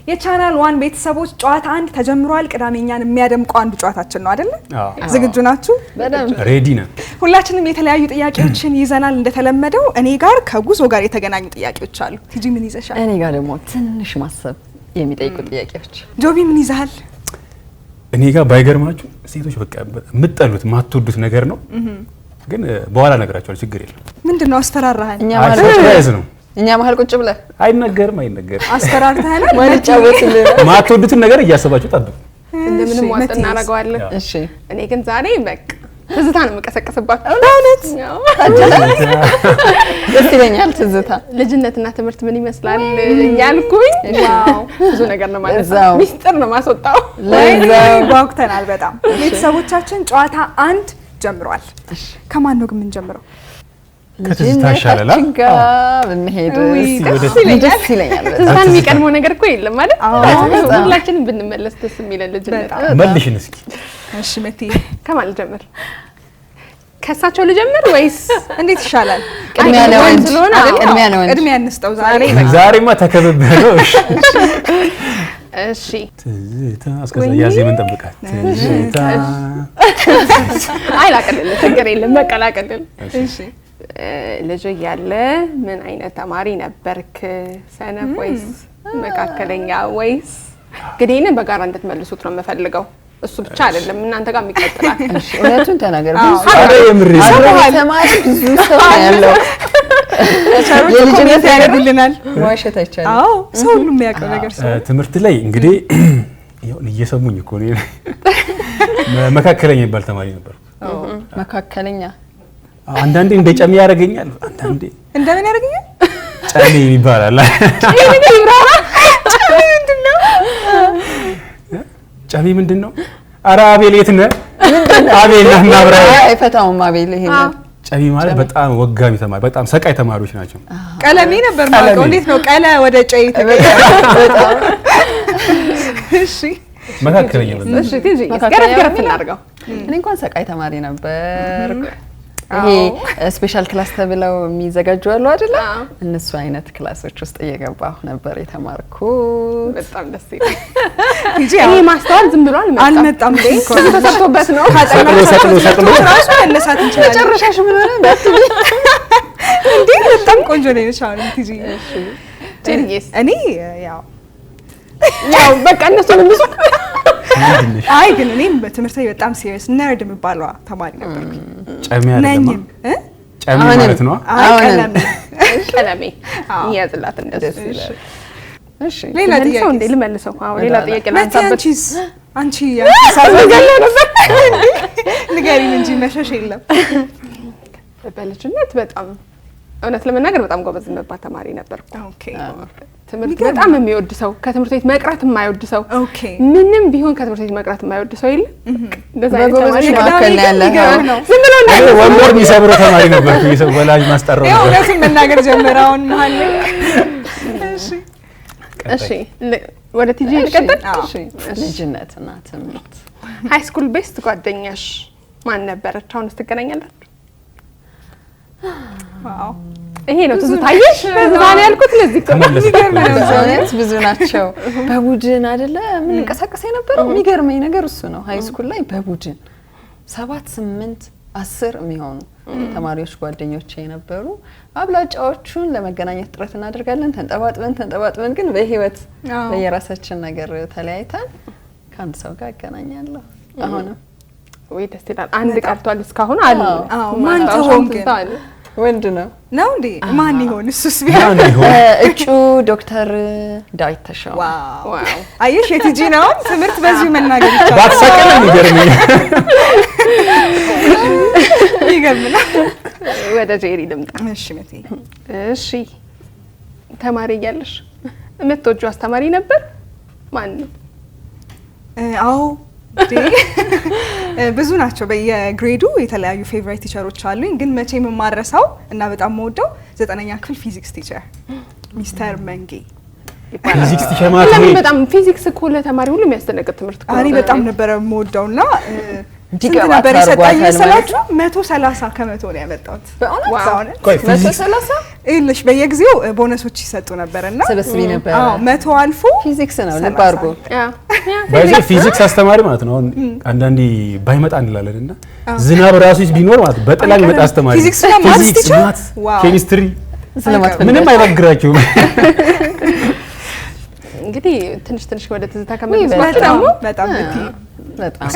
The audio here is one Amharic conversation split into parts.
የቻናል 1 ቤተሰቦች ጨዋታ አንድ ተጀምሯል። ቅዳሜኛን የሚያደምቀው አንዱ ጨዋታችን ነው አይደል? ዝግጁ ናችሁ? በደንብ ሬዲ ነን። ሁላችንም የተለያዩ ጥያቄዎችን ይዘናል። እንደተለመደው እኔ ጋር ከጉዞ ጋር የተገናኙ ጥያቄዎች አሉ። ቲጂ ምን ይዘሻል? እኔ ጋር ደግሞ ትንሽ ማሰብ የሚጠይቁ ጥያቄዎች። ጆቢ ምን ይዘሃል? እኔ ጋር ባይገርማችሁ ሴቶች በቃ የምትጠሉት ማትወዱት ነገር ነው፣ ግን በኋላ ነገራችኋል። ችግር የለም። ምንድነው? አስፈራራሃል? እኛ መሀል ቁጭ ብለህ አይነገርም። አስፈራርተሃል? ወንጫወትልህ ማትወዱትን ነገር እያሰባችሁ ጠብቁ። እንደምንም ዋጥ እናደርገዋለን። እሺ እኔ ግን ዛሬ በቃ ትዝታ ነው የምቀሰቀስባችሁ። እውነት ደስ ይለኛል። ትዝታ ልጅነትና ትምህርት ምን ይመስላል ያልኩኝ፣ ዋው ብዙ ነገር ነው ማለት ነው። ሚስጥር ነው ማስወጣው። ለዛው ጓጉተናል በጣም። ቤተሰቦቻችን ጨዋታ አንድ ጀምሯል። ከማን ነው ግን ምን ጀምረው? ከትዝታ ይሻላል። ብንሄድ ደስ ይለኛል። ትዝታን የሚቀድመው ነገር እኮ የለም ማለት ሁላችንም ብንመለስ ደስ የሚለን ልጅነት። መልሽን እስኪ። እሺ መቲ ከማን ልጀምር? ከሳቸው ልጀምር ወይስ እንዴት ይሻላል? ቅድሚያ ለወንድ አይደል? ቅድሚያ ለወንድ ቅድሚያ እንስጠው ዛሬ። ዛሬማ ተከበበረው። እሺ ትዝታ እስከዛ ያዜመን ጠብቃት። ትዝታ አይላቀልል ችግር የለም በቃ ላቀልል። እሺ ልጅ እያለ ምን አይነት ተማሪ ነበርክ? ሰነፍ ወይስ መካከለኛ ወይስ? ግዴንን በጋራ እንድትመልሱት ነው የምፈልገው። እሱ ብቻ አይደለም እናንተ ጋር የሚቀጥላል። እሺ እውነቱን ተናገር። ተማሪ ብዙ ሰው ያለው የልጅነት ያደርጉልናል። ዋሸት አይቻልም። አዎ ሰው ሁሉ የሚያውቀው ነገር ሰው ትምህርት ላይ እንግዲህ ይሁን እየሰሙኝ እኮ ነው። መካከለኛ ይባል ተማሪ ነበር። መካከለኛ አንዳንዴ እንደ ጨሚ ያደርገኛል፣ አንዳንዴ እንደምን ያደርገኛል? ጨሚ ይባላል። ጨሚ ምንድነው? ኧረ አቤል የት ነህ? አቤል እና አብራራ አይፈታውም። አቤል ይሄ ጨሚ ማለት በጣም ወጋሚ ተማሪ፣ በጣም ሰቃይ ተማሪዎች ናቸው። ቀለሜ ነበር ማለት ነው። እንዴት ነው ቀለ ወደ ጨይ ተቀየረ? እሺ መካከለኛ ነው። እሺ ቲጂ ገረፍ እናድርገው። እኔ እንኳን ሰቃይ ተማሪ ነበር። ይሄ ስፔሻል ክላስ ተብለው የሚዘጋጁ አሉ አይደል? እነሱ አይነት ክላሶች ውስጥ እየገባሁ ነበር የተማርኩት። በጣም ደስ ይላል። ቲጂ እኔ ማስተዋል ዝም ብሎ አልመጣም። ተሰርቶበት ነው። ሰቅሎ ራሱ መነሳት እንችላለን። ጨረሻሽ ምን ሆነ? እንዴ በጣም ቆንጆ ነው የቻው ቲጂ። እሺ ጀሪስ እኔ ያው በቃ እነሱ ምንሱ አይ ግን እኔም በትምህርት ላይ በጣም ሲሪየስ ነርድ የሚባለው ተማሪ ነበርኩ። ጨሚ አይደለም ጨሚ ማለት ነው። ቀለሜ ያዝላት እንደሱ ይላል። እሺ ሌላ ጥያቄ እንዴ ልመልሰው? አዎ ሌላ ጥያቄ ላንሳበት። አንቺ ያሳዘገለው ነበር ንገሪኝ እንጂ መሸሽ የለም። በልጅነት በጣም እውነት ለመናገር በጣም ጎበዝ የምባል ተማሪ ነበርኩ። ኦኬ ትምህርት በጣም የሚወድ ሰው፣ ከትምህርት ቤት መቅረት የማይወድ ሰው፣ ኦኬ ምንም ቢሆን ከትምህርት ቤት መቅረት የማይወድ ሰው የለ። እንደዛ አይነት ተማሪ መካከል ያለ ዝም ብሎ ወንበር የሚሰብሩ ተማሪ ነበርኩ። የሰው ወላጅ ማስጠራው ያው እውነቱን መናገር ጀመራውን መሀል ላይ። እሺ ወደ ቲጂ ልቀጥል። እሺ ልጅነትና ትምህርት ሃይ ስኩል ቤስት ጓደኛሽ ማን ነበረች? አሁንስ ትገናኛላችሁ? ዋው ይሄ ነው ትዝታዬሽ። በዛኔ ያልኩት ለዚህ ተመለስ ብዙ ናቸው። በቡድን አይደለ ምን እንቀሳቀስ የነበረው? የሚገርመኝ ነገር እሱ ነው። ሃይ ስኩል ላይ በቡድን 7 8 10 የሚሆኑ ተማሪዎች ጓደኞቼ የነበሩ። አብላጫዎቹን ለመገናኘት ጥረት እናደርጋለን። ተንጠባጥበን ግን በህይወት በየራሳችን ነገር ተለያይተን ከአንድ ሰው ጋር አገናኛለሁ። አሁንም ወይ ደስ ይላል። አንድ ቀርቷል እስካሁን አለ። ማን ተሆን ግን ወንድ ነው እንዴ? ማን ይሆን? እሱስ ቢሆን እጩ ዶክተር ዳዊት ተሻው። ዋው አየሽ፣ የቲጂ ነው ትምህርት በዚሁ መናገር ይቻላል። ባትሰቀለ ይገርምና ወደ ጄሪ ልምጣ። እሺ መቴ፣ እሺ ተማሪ እያለሽ የምትወጂው አስተማሪ ነበር? ማን ነው? አዎ ብዙ ናቸው። በየግሬዱ የተለያዩ ፌቨራይት ቲቸሮች አሉኝ። ግን መቼም የማረሳው እና በጣም የምወደው 9ኛ ክፍል ፊዚክስ ቲቸር ሚስተር መንጌ ፊዚክስ ቲቸር ማለት ነው። በጣም ፊዚክስ እኮ ለተማሪ ሁሉ የሚያስደነግጥ ትምህርት እኮ። እኔ በጣም ነበር የምወደውና ስንት ነበር የሰጠኝ መሰላችሁ? 130 ከመቶ ነው ያመጣሁት። በእውነት ቆይ 130 ይኸውልሽ በየጊዜው ቦነሶች ይሰጡ ነበርና ስብስብ ነበር። አዎ 100 አልፎ ፊዚክስ ነው ልብ አድርጎ ባይዘ ፊዚክስ አስተማሪ ማለት ነው። አሁን አንዳንዴ ባይመጣ እንላለን እና ዝናብ ራሱ ቢኖር ማለት በጥላ የሚመጣ አስተማሪ ፊዚክስ እና ማትስ ቲቸር ኬሚስትሪ ስለማትፈልግ ምንም አይበግራችሁም። እንግዲህ ትንሽ ወደ ትዝታ ከመለስኩ ደግሞ በጣም በጣም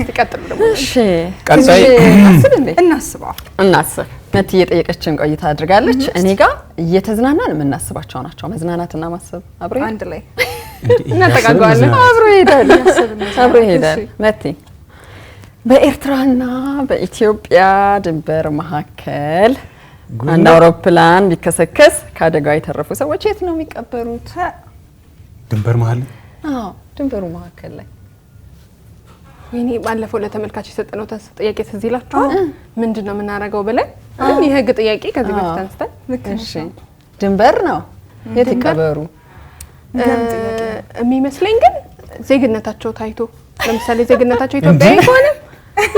ትቀጥሉ ደግሞ እሺ ቀጣይ አስብ እንዴ እናስበው። እናስብ። መት እየጠየቀችን ቆይታ አድርጋለች። እኔ ጋር እየተዝናናን የምናስባቸው ናቸው። መዝናናትና ማሰብ አብሮ አንድ ላይ እናጠቃቀዋለን። አብሮ ይሄዳል። አብሮ ይሄዳል። መቲ በኤርትራና በኢትዮጵያ ድንበር መካከል አንድ አውሮፕላን ቢከሰከስ ከአደጋው የተረፉ ሰዎች የት ነው የሚቀበሩት? ድንበር መሀል አዎ ድንበሩ መካከል ላይ ወይኔ ባለፈው ለተመልካች የሰጠነው ጥያቄ ትዝ ይላችኋል? ምንድን ነው የምናደርገው ብለን የህግ ጥያቄ ከዚህ በፊት አንስተን እሺ ድንበር ነው የት ይቀበሩ የሚመስለኝ ግን ዜግነታቸው ታይቶ ለምሳሌ ዜግነታቸው ኢትዮጵያዊ ከሆነ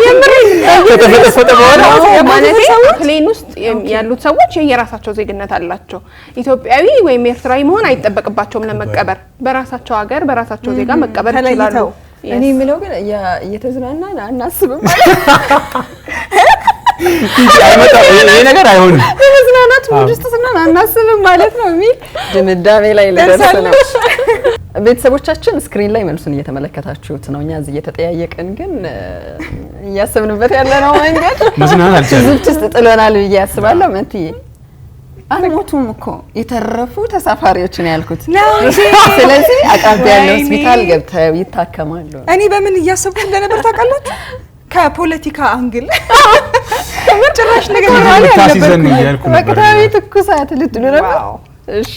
የምሬን ከተፈጠፈጠ በኋላ ማለት ፕሌን ውስጥ ያሉት ሰዎች የራሳቸው ዜግነት አላቸው። ኢትዮጵያዊ ወይም ኤርትራዊ መሆን አይጠበቅባቸውም ለመቀበር። በራሳቸው ሀገር በራሳቸው ዜጋ መቀበር ይችላሉ። እኔ የምለው ግን እየተዝናናን አናስብም ይሄ ነገር አይሆንም። በመዝናናት ሙድ ውስጥ ስናን አናስብም ማለት ነው የሚል ድምዳሜ ላይ ልደርስ ነው። ቤተሰቦቻችን ስክሪን ላይ መልሱን እየተመለከታችሁት ነው። እኛ እዚህ እየተጠያየቅን ግን እያሰብንበት ያለ ነው መንገድ መዝናናት አልቻለም። ዝብት ውስጥ ጥሎናል ብዬ አስባለሁ። መንትዬ አልሞቱም እኮ የተረፉ ተሳፋሪዎችን ያልኩት። ስለዚህ አቅራቢያ ያለው ሆስፒታል ገብተው ይታከማሉ። እኔ በምን እያሰብኩ እንደነበር ታውቃላችሁ? ከፖለቲካ አንግል ጭራሽ ነገር ታሲዘን እያልኩ ነበር። ወቅታዊ ትኩሳት ልትሉ ነበር። እሺ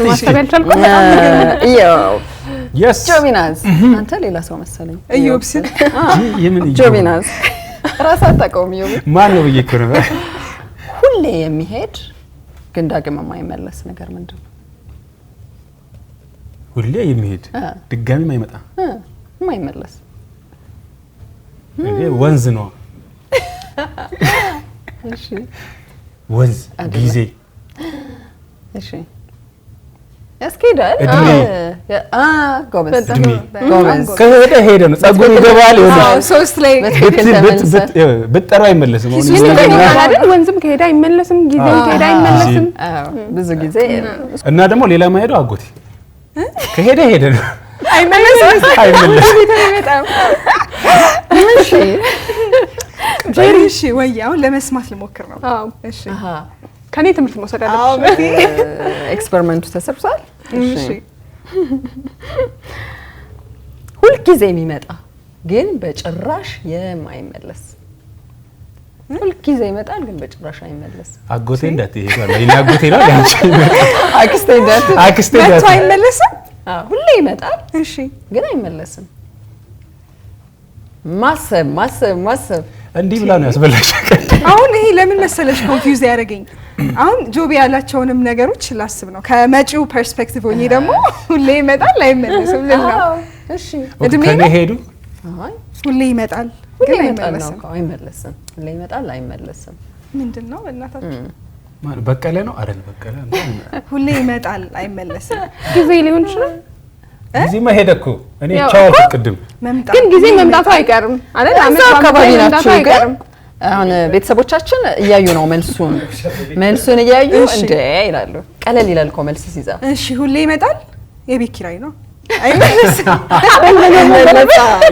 ማሰብ ያልቻልኩት ያው yes ጆቢናዝ አንተ ሌላ ሰው መሰለኝ። እዮብስን የምን ጆቢናዝ ራስ አታውቀውም። እዮብ ማን ነው ብዬ እኮ ነበር። ሁሌ የሚሄድ ግን ዳግም የማይመለስ ነገር ምንድን ነው? ሁሌ የሚሄድ ድጋሚ የማይመጣ የማይመለስ ወንዝ ነው። እሺ ወንዝ ጊዜ እሺ ያስኬዳል። እድሜ ጎበዝ እድሜ ጎበዝ ከሄደ ሄደ ነው። ጸጉር ይገባል ይሆናል። ሶስት ላይ ብትጠራው አይመለስም። አይደል? ወንዝም ከሄደ አይመለስም፣ ጊዜም ከሄደ አይመለስም። ብዙ ጊዜ እና ደግሞ ሌላ ማሄዱ አጎቴ ከሄደ ሄደ ነው። አይመለስም። አይመለስም። እሺ እሺ ወይ አሁን ለመስማት ልሞክር ነው። አዎ እሺ ከኔ ትምህርት መውሰድ አለብሽ። ኤክስፐሪመንቱ ተሰርቷል። እሺ ሁልጊዜ የሚመጣ ግን በጭራሽ የማይመለስ ሁልጊዜ ይመጣል ግን በጭራሽ አይመለስ። አጎቴ እንዳትሄዱ አለ። እኔ አጎቴ ነው ያንቺ አክስቴ እንዳትሄድ አክስቴ መጥቶ አይመለስም። ሁሌ ይመጣል እሺ ግን አይመለስም። ማሰብ ማሰብ ማሰብ እንዲህ ብላ ነው ያስበላሽ። አሁን ይሄ ለምን መሰለሽ ኮንፊውዝ ያደረገኝ? አሁን ጆቢ ያላቸውንም ነገሮች ላስብ ነው ከመጪው ፐርስፔክቲቭ ሆኜ ደግሞ ሁሌ ይመጣል አይመለስም ልል ነው። እሺ እድሜ ሄዱ አይ ሁሌ ይመጣል ግን ግን አይመለስም አይመለስም። አይመለስም። ሁሌ ይመጣል አይመለስም። ምንድነው እናታችን? ማለት በቀለ ነው አይደል? በቀለ ሁሌ ይመጣል አይመለስም። ጊዜ ሊሆን ይችላል። ጊዜማ ሄደ እኮ እኔ ቻው ቅድም መምጣት ግን ጊዜ መምጣቱ አይቀርም አይደል? አመት አካባቢ መምጣቱ ናችሁ ግን አይቀርም። አሁን ቤተሰቦቻችን እያዩ ነው መልሱን እያዩ እንደ ይላሉ። ቀለል ይላል እኮ መልስ ሲዛ። እሺ ሁሌ ይመጣል የቤት ኪራይ ነው አይመለስም።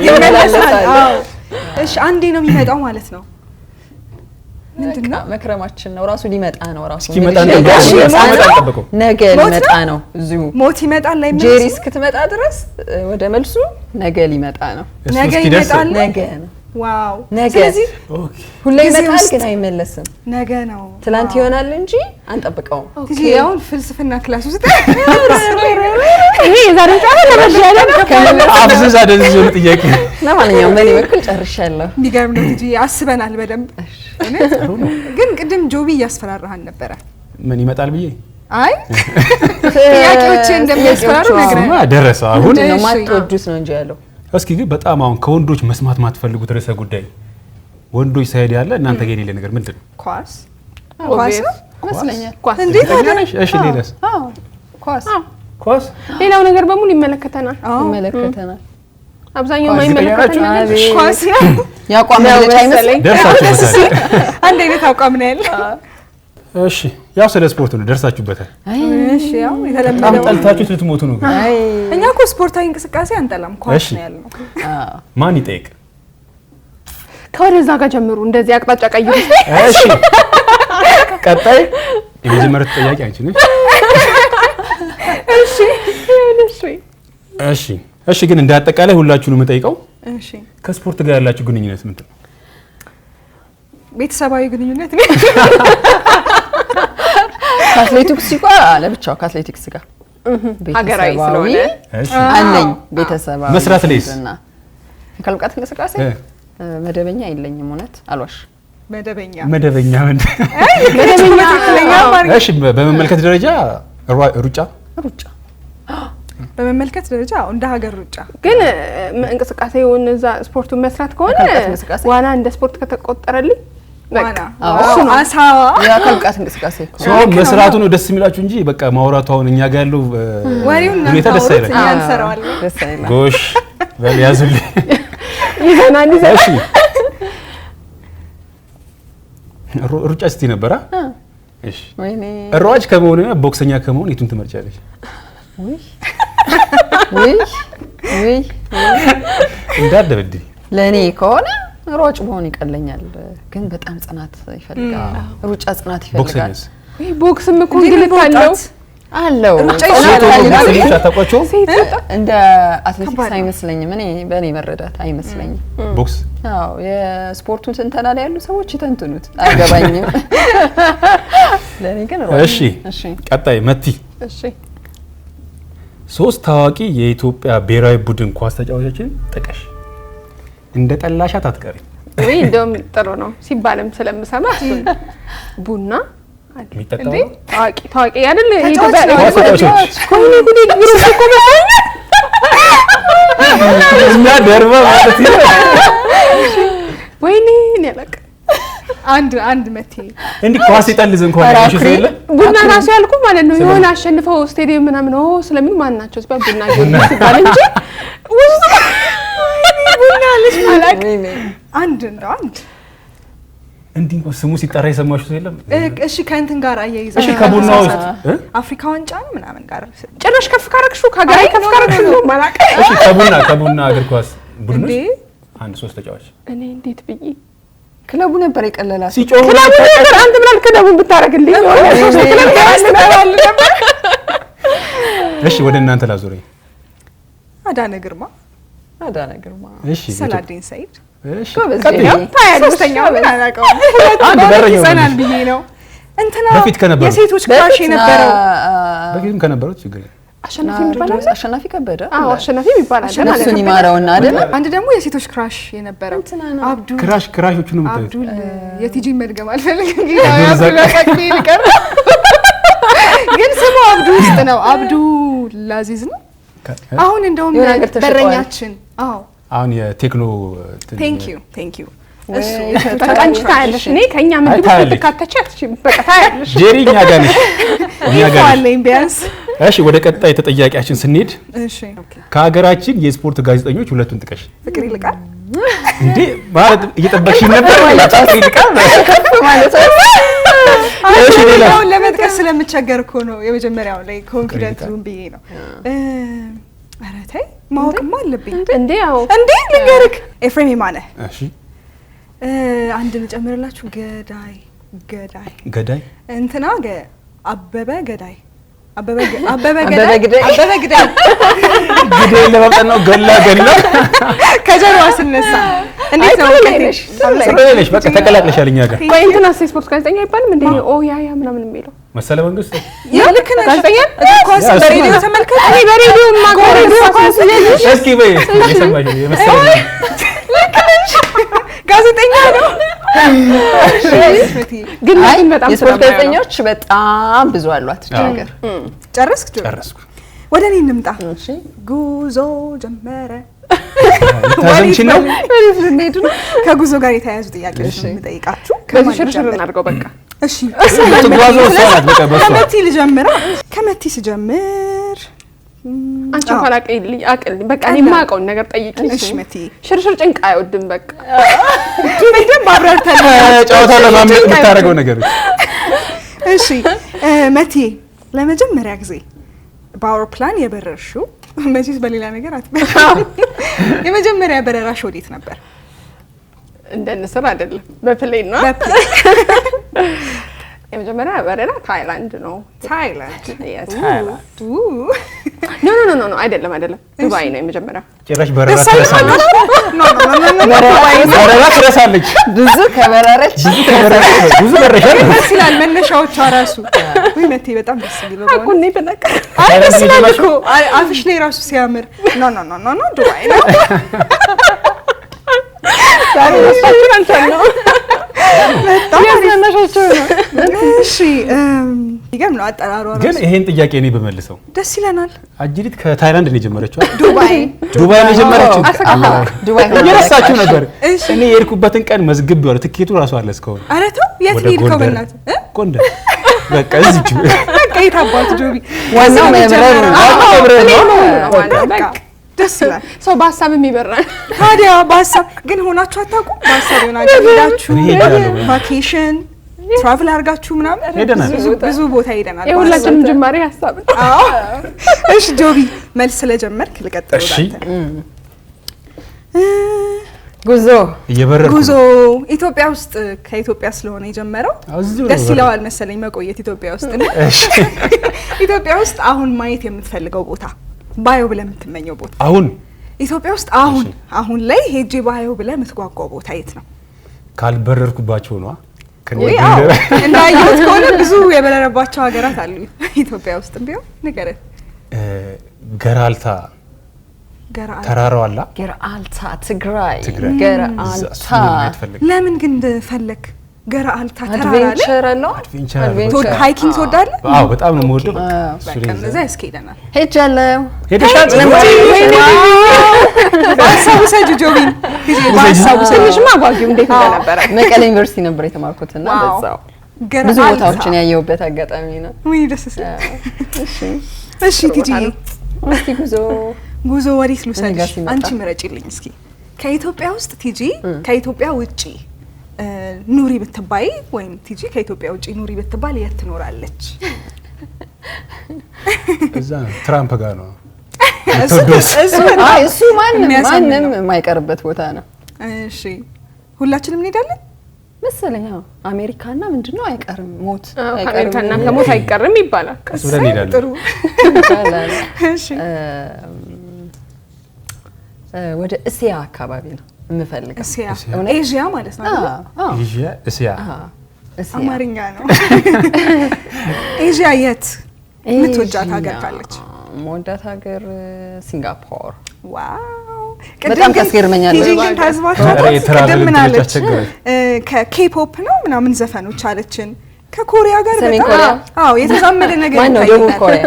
ይመለሳል። አዎ እሺ አንዴ ነው የሚመጣው ማለት ነው። ምንድነው መክረማችን ነው ራሱ ሊመጣ ነው ራሱ እስኪመጣ እንጠብቀው። ነገ ሞት ሊመጣ ነው? ነው እዚሁ ሞት ይመጣል ጄሪ አይመለስም። እስክትመጣ ድረስ ወደ መልሱ ነገ ሊመጣ ነው። ነገ ይመጣል። ነገ ነው ዋው ነገ ስለዚህ ኦኬ ሁሌ ጊዜ ይመጣል ውስጥ ግን አይመለስም። ነገ ነው ትላንት ዋው። ይሆናል እንጂ አንጠብቀውም። ትጂ አሁን ፍልስፍና ክላስ ውስጥ ይሄ የዛሬ ጫና ለበሽ ያለ ነው። አብዝዛ ደንዝ ነው ጥያቄ። ለማንኛውም በእኔ በኩል ጨርሻለሁ። የሚገርም ነው ትጂ አስበናል በደንብ እውነት። ግን ቅድም ጆቢ እያስፈራራሃን ነበረ። ምን ይመጣል ብዬ አይ ጥያቄዎች እንደሚያስፈራሩ ነግረን ማ ደረሰ። አሁን ምንድን ነው እሺ። ማትወዱት ነው እንጂ ያለው እስኪ ግን በጣም አሁን ከወንዶች መስማት ማትፈልጉት ርዕሰ ጉዳይ ወንዶች ሳይድ ያለ እናንተ ጋር የሌለ ነገር ምንድን ነው? ኳስ ኦብቪየስ ይመስለኛል። ኳስ እንዴት እርግጠኛ ነሽ? እሺ ሌላስ? አዎ ኳስ ኳስ ሌላው ነገር በሙሉ ይመለከተናል። ይመለከተናል። አብዛኛው ኳስ የማይመለከተን እርግጠኛ ነገር ናችሁ? ኳስ ነው። ያቋም መግለጫ አይመስልም? ደርሳችሁበታል። አንድ አይነት አቋም ነው ያለ። እሺ ያው ስለ ስፖርት ነው ደርሳችሁበታል። እሺ ያው በጣም የተለመደው ጠልታችሁት ልትሞቱ ነው ግን። አይ እኛ እኮ ስፖርታዊ እንቅስቃሴ አንጠላም፣ ኳስ እሺ። ነው ያልነው። አዎ ማን ይጠይቅ? ከወደዛ ጋር ጀምሩ። እንደዚህ አቅጣጫ ቀይሩ። እሺ ቀጣይ የመጀመሪያው ተጠያቂ አንቺ ነሽ። እሺ ግን እንደ አጠቃላይ ሁላችሁንም የምጠይቀው እሺ ከስፖርት ጋር ያላችሁ ግንኙነት ምንድን ነው? ቤተሰባዊ ግንኙነት ነው። ከአትሌቲክስ ጋር ለብቻው ከአትሌቲክስ ጋር ሀገራዊ ስለሆነ እሺ አለኝ ቤተሰባዊ መስራት ላይስ? እና የአካል ብቃት እንቅስቃሴ መደበኛ የለኝም። እውነት አልዋሽ። መደበኛ መደበኛ ትክክለኛ አማርኛ። እሺ በመመልከት ደረጃ ሩጫ ሩጫ በመመልከት ደረጃ እንደ ሀገር ሩጫ ግን እንቅስቃሴውን እዛ ስፖርቱን መስራት ከሆነ የአካል ብቃት እንቅስቃሴ? ዋና እንደ ስፖርት ከተቆጠረልኝ ዋና እሱ ነው። አሳ የአካል ብቃት እንቅስቃሴ እኮ ሰው መስራቱ ነው ደስ የሚላችሁ እንጂ በቃ ማውራቱ አሁን እኛ ጋር ያለው ወሬውን ሁኔታ ደስ አይልም። እኛ እንሰራዋለን። ደስ አይልም። ጎሽ በል ያዙልኝ። ይዘናል እሺ ሩጫ ስቲ ነበራ? እሺ ወይኔ ሯጭ ከመሆንና ቦክሰኛ ከመሆን የቱን ትመርጫለሽ? ውይ ውይ ውይ እንዳትደበድቢ። ለእኔ ከሆነ ሯጭ መሆን ይቀለኛል፣ ግን በጣም ጽናት ይፈልጋል። ሩጫ ጽናት ይፈልጋል። ቦክሰኛስ? ቦክስም እኮ እንግልት አለው አለው ሩጫ ጽናት ይሻላል ይፈልጋል። ቦክሰኞች አታውቋቸውም? እንደ አትሌቲክስ አይመስለኝም። እኔ በእኔ መረዳት አይመስለኝም። ቦክስ አዎ የስፖርቱን ትንተና ላይ ያሉ ሰዎች ይተንትኑት፣ አይገባኝም። ለእኔ ግን ሯጭ። እሺ ቀጣይ መቲ። እሺ 3 ታዋቂ የኢትዮጵያ ብሔራዊ ቡድን ኳስ ተጫዋቾችን ጥቀሽ። እንደ ጠላሻት አትቀሪ። ወይ እንደውም ጥሩ ነው ሲባልም ስለምሰማ እሱን ቡና የሚጠጣው እንዴ ታዋቂ አይደል? ኳስ ተጫዋቾች ኮይኔ ጉዴ ግሩፕ እኮ እና ደርባ ማለት ነው። ወይኔ እኔ አላውቅም። አንድ መቴ እንዲህ ኳስ ይጠልዝ እንኳን ያልሽ ሰው የለ? ቡና ራሱ ያልኩ ማለት ነው የሆነ አሸንፈው ስቴዲየም ምናምን ስለምን ማን ናቸው ሲባል ቡና ጊዮርጊስ ሲባል እንጂ ውስጥ ቡና ልጅ ማለት አንድ እንዲህ እንኳን ስሙ ሲጠራ የሰማሽው ሰው የለም? እሺ ከእንትን ጋር አያይዘው እሺ ከቡና ውስጥ አፍሪካ ዋንጫ ነው ምናምን ጋር ጭራሽ ከፍ ካረግሽው ከሀገር ከፍ ካረግሽው ነው ማለት እሺ ከቡና እግር ኳስ ቡድን ውስጥ አንድ 3 ተጫዋች እኔ እንዴት ብዬ ክለቡ ነበር የቀለላት። ሲጮህ ክለቡ ነበር አንተ ብላል ክለቡን ብታረግልኝ እሺ ወደ እናንተ ላዞረኝ። አዳነ ግርማ፣ እሺ ሰላዲን ሰይድ፣ እሺ ሶስተኛው ምን አላውቀውም። አንድ ደረጃው ይሰናል ብዬ ነው። እንትና በፊት ከነበረው የሴቶች ክራሽ የነበረው በፊትም ከነበረው ችግር አሸናፊ ይባላል። አሸናፊ ከበደ አዎ አሸናፊ ይባላል። እሱን ይማረውና አይደል? አንድ ደግሞ የሴቶች ክራሽ የነበረው አብዱል ክራሾቹን ነው የምታዩት። አብዱል የቲጂ መድገም አልፈልግም ግን ስሙ አብዱ ውስጥ ነው። አብዱል አዚዝ ነው። አሁን እንደውም በረኛችን አሁን የቴክኖ ቴንክ ዩ እሱ በቃ አንቺ ታያለሽ። እኔ ከኛ ምንድን ነው ተካተች አትችም በቃ ታያለሽ። ጄሪ እኛ ጋር ነሽ አለኝ ቢያንስ። እሺ ወደ ቀጣይ ተጠያቂያችን ስንሄድ እሺ ከሀገራችን የስፖርት ጋዜጠኞች ሁለቱን ጥቀሽ። ፍቅር ይልቃል እንዴ ማለት እየጠበቅሽ ነበር ማለት ፍቅር ይልቃል ማለት ነው። እሺ ሌላ አሁን ለመጥቀስ ስለምቸገር እኮ ነው የመጀመሪያው ላይ ኮንፊደንት ሩም ብዬ ነው። ኧረ ተይ ማወቅማ አለብኝ እንዴ ያው እንዴ ልንገርክ ኤፍሬም የማነ እሺ አንድ ልጨምርላችሁ ገዳይ እንትና አበበ ገዳይ ግዳይ ለማምጣት ነው ገላ ከጀርባ ስነሳ እንዴት ነው ስለሌለሽ በቃ ተቀላቅለሻል እኛ ጋር። ቆይ እንትና ስፖርት ጋዜጠኛ አይባልም እንዴ? ኦ ያ ምናምን የሚለው መሰለ መንግስት ልክ ነሽ። ጋዜጠኛ ኳስ በሬዲዮ ተመልከት። እኔ በሬዲዮ ማገሬዲዮ ኳስ እስኪ በይ የሰማሽ የመሰለ ጋዜጠኛ ነው። ግን በጣም የስፖርት ጋዜጠኞች በጣም ብዙ አሏት ሀገር። ጨረስኩ። ጨረስኩ። ወደ እኔ እንምጣ። ጉዞ ጀመረ ታዘምቺ ነው ወዴት ልንሄድ ነው? ከጉዞ ጋር የተያያዙ ጥያቄዎች ነው የምጠይቃችሁ። በዚህ ሽርሽር እናድርገው በቃ። እሺ ትጓዘው እሷ ናት። በቃ በሷ ከመቲ ልጀምራ። ከመቲ ስጀምር አንቺ እንኳን አቅልኝ በቃ እኔ የማውቀውን ነገር ጠይቂኝ። እሺ መቲ ሽርሽር ጭንቅ አይወድም በቃ። በደንብ አብራርተን ጨዋታ ለማምለጥ የምታደርገው ነገር። እሺ መቲ ለመጀመሪያ ጊዜ በአውሮፕላን የበረርሽው መቼስ በሌላ ነገር አትበረም። የመጀመሪያ በረራሽ ወዴት ነበር? እንደ ንስር አይደለም በፕሌን ነው። የመጀመሪያ በረራ ታይላንድ ነው። ታይላንድ Yes. ታይላንድ ኖ አይደለም ዱባይ ነው የመጀመሪያ። ጭራሽ በረራ ትረሳለች። በረራ ትረሳለች። ብዙ ከበረረች ብዙ በረሻል። ደስ ይላል መነሻዎቿ ራሱ። ወይ መቲ በጣም ደስ ይላል። አቁኔ በነካ አይ ደስ ይላል እኮ አፍሽ ላይ ራሱ ሲያምር። ኖ ዱባይ ነው። ዛሬ መስፋችን አንተን ነው። በጣም ያስነሻቸው ነው። እሺ ይገርም ነው አጠራሯ ራሱ። ግን ይሄን ጥያቄ እኔ በመልሰው ደስ ይለናል። አጅሪት ከታይላንድ ነው የጀመረችው። ዱባይ ነው የጀመረችው። ዱባይ እየረሳችሁ ነበር። እሺ እኔ የሄድኩበትን ቀን መዝግብ ያለው ትኬቱ ራሱ አለ እስካሁን። ኧረ ተው የት ሄድከው በእናትህ? ጎንደር በቃ እዚች በቃ የታባቱ ጆቢ ዋናው መብረሩ ነው። በቃ ደስ ይላል። ሰው በሀሳብም ይበራል። ታዲያ በሀሳብ ግን ሆናችሁ አታውቁም? በሀሳብ ሆናችሁ ሄዳችሁ እኔ ሄጃለሁ። ቫኬሽን ትራቭል አድርጋችሁ ምናምን ሄደናል። ብዙ ቦታ ሄደናል። የሁላችንም ጅማሬ ሀሳብ ነው። አዎ። እሺ ጆቢ መልስ ስለጀመርክ ልቀጥል እሺ። ወዳንተ። ጉዞ እየበረርኩ ጉዞ ኢትዮጵያ ውስጥ ከኢትዮጵያ ስለሆነ የጀመረው እዚሁ ነው ደስ የበረርኩት። ይለዋል መሰለኝ መቆየት ኢትዮጵያ ውስጥ ነው። እሺ። ኢትዮጵያ ውስጥ አሁን ማየት የምትፈልገው ቦታ ባዮ ብለህ የምትመኘው ቦታ አሁን ኢትዮጵያ ውስጥ አሁን ላይ ሄጄ ባዮ ብለህ የምትጓጓው ቦታ የት ነው? ካልበረርኩባቸው ነው። ወይ አዎ እንዳየሁት ከሆነ ብዙ የበረረባቸው ሀገራት አሉ ኢትዮጵያ ውስጥ ቢሆን ንገረን። ገራልታ ገራልታ ተራራው አላ ገራልታ ትግራይ ትግራይ ገራልታ ለምን ግን ፈለክ? ገራልታ ተራራ አለ። አድቬንቸር አለው። አድቬንቸር አድቬንቸር። ሃይኪንግ ትወዳለህ? አዎ በጣም ነው የምወደው። በቃ እንደዛ ያስኬደናል። ሄጃለሁ። ሄደሻል? በሀሳቡ ሰጁ ጆቢን ጊዜ በሀሳቡ ትንሽማ አጓጊው እንዴት እንደነበረ መቀሌ ዩኒቨርሲቲ ነበር የተማርኩትና ዋው። በዛው ብዙ ገራልታ ቦታዎችን ያየሁበት አጋጣሚ ነው። ወይ ደስ ሲል። እሺ ቲጂ እስቲ ጉዞ ወዴት እኔ ጋር ልውሰድሽ? ሲመጣ። አንቺ ምረጪልኝ እስኪ። ከኢትዮጵያ ውስጥ ቲጂ ከኢትዮጵያ ውጪ ኑሪ ብትባይ ወይም ቲጂ ከኢትዮጵያ ውጪ ኑሪ ብትባል የት ትኖራለች? እዛ ትራምፕ ጋር ነው። እሱ ማንም የማይቀርበት ቦታ ነው። እሺ ሁላችንም እንሄዳለን መሰለኝ። አዎ አሜሪካና ምንድነው አይቀርም፣ ሞት ከአሜሪካና ከሞት አይቀርም ይባላል። ቀስ ብለን እንሄዳለን። ጥሩ ይባላል። እሺ ወደ እስያ አካባቢ ነው የምፈልገው። እስያ እስያ። ኤዥያ ማለት ነው አይደል? አዎ ይዤ እስያ እስያ አማርኛ ነው። ኤዥያ የት የምትወጃት ሀገር ካለች? የምወዳት ሀገር ሲንጋፖር። ዋው በጣም ታስገርመኛለች። ቲጂ ግን ታዝባችኋት? ኧረ የትራቭል ቅድም ምን እንትኖች አለች? አስቸገረች። ከኬፖፕ ነው ምናምን ዘፈኖች አለችን። ከኮሪያ ጋር ሰሜን በጣም ኮሪያ? አዎ የተዛመደ ነገር ማን ነው? ይታየኛል። ደቡብ ኮሪያ።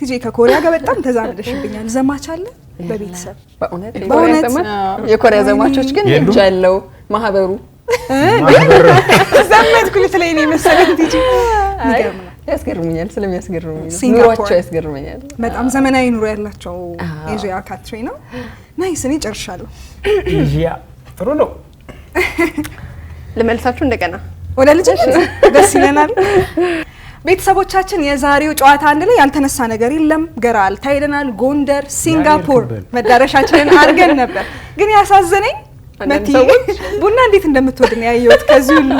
ቲጂ ከኮሪያ ጋር በጣም ተዛምደሽብኛል። ዘማች አለ በቤተሰብ በእውነት በእውነት የኮሪያ ዘማቾች ግን የሉም? ሄጃለሁ። ማህበሩ ዘመድኩ ልትለኝ ነው የመሰለኝ ቲጂ። የሚገርም ነው። ያስገርሙኛል። ስለሚያስገርሙኝ ነው። ሲንጋፖር። ኑሯቸው ያስገርመኛል። በጣም ዘመናዊ ኑሮ ያላቸው አዎ። ኤዥያ ካትሪ ነው። ናይስ። እኔ ጨርሻለሁ። ይዤ ጥሩ ነው። ልመልሳችሁ እንደገና ወደ ልጅሽ ደስ ይለናል። ቤተሰቦቻችን የዛሬው ጨዋታ አንድ ላይ ያልተነሳ ነገር የለም። ገራልታ ሄደናል። ጎንደር፣ ሲንጋፖር ያልክብን። መዳረሻችንን አድርገን ነበር። ግን ያሳዘነኝ አንዳንድ መቲ ሰዎች ቡና እንዴት እንደምትወድ ነው ያየሁት። ከዚህ ሁሉ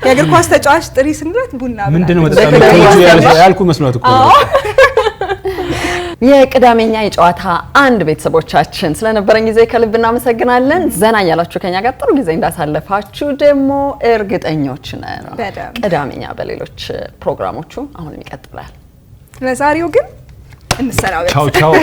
የእግር ኳስ ተጫዋች ጥሪ ስንላት ቡና ብላ ምንድነው ነበር። መጠጣት ያልኩ መስሏት እኮ ነው። የቅዳሜኛ የጨዋታ አንድ ቤተሰቦቻችን ስለነበረን ጊዜ ከልብ እናመሰግናለን። ዘና እያላችሁ ከኛ ጋር ጥሩ ጊዜ እንዳሳለፋችሁ ደግሞ እርግጠኞች ነን። በደንብ። ቅዳሜኛ በሌሎች ፕሮግራሞቹ አሁንም ይቀጥላል። ለዛሬው ግን እንሰናበት። ቻው ቻው።